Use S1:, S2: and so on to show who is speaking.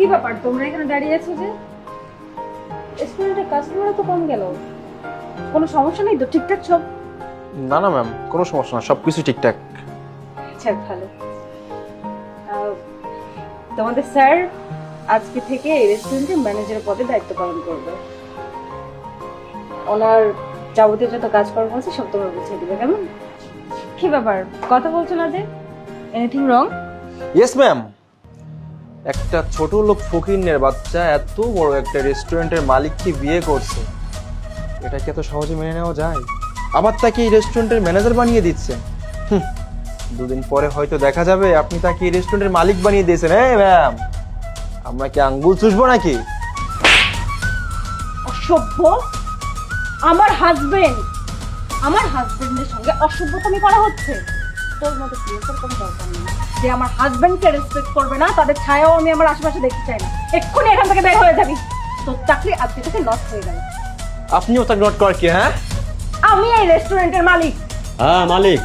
S1: কি ব্যাপার তোমরা এখানে দাঁড়িয়ে আছো যে? রেস্টুরেন্টের কাস্টমাররা তো কম গেল, কোনো সমস্যা নেই তো? ঠিকঠাক সব?
S2: না না ম্যাম, কোনো সমস্যা না, সবকিছু ঠিকঠাক।
S1: আচ্ছা ভালো। তোমাদের স্যার আজকে থেকে এই রেস্টুরেন্টের ম্যানেজারের পদে দায়িত্ব পালন করবে। ওনার যাবতীয় যত কাজকর্ম আছে সব তোমরা বুঝিয়ে দিবে, কেমন? কি ব্যাপার কথা বলছো না যে? Anything wrong?
S2: Yes ma'am. একটা ছোট লোক ফকিন্নের বাচ্চা এত বড় একটা রেস্টুরেন্টের মালিককে বিয়ে করছে, এটা কি এত সহজে মেনে নেওয়া যায়? আবার তাকে এই রেস্টুরেন্টের ম্যানেজার বানিয়ে দিচ্ছেন। দুদিন পরে হয়তো দেখা যাবে আপনি তাকে এই রেস্টুরেন্টের মালিক বানিয়ে দিয়েছেন। হ্যাঁ ম্যাম, আমরা কি আঙ্গুল চুষবো নাকি?
S1: অসভ্য! আমার হাজবেন্ডের সঙ্গে অসভ্যতামি করা হচ্ছে। তোর মতো প্রিয়তার কোনো দরকার নেই। যে আমার হাজবেন্ডকে রেসপেক্ট করবে না, তাদের ছায়াও আমি আমার আশেপাশে দেখতে চাই না। এক্ষুনি এখান থেকে বের হয়ে যাবি। তোর চাকরি আজকে থেকে লস হয়ে গেল।
S2: আপনিও তাকে নোট কর কি? হ্যাঁ,
S1: আমি এই রেস্টুরেন্টের মালিক।
S3: হ্যাঁ মালিক।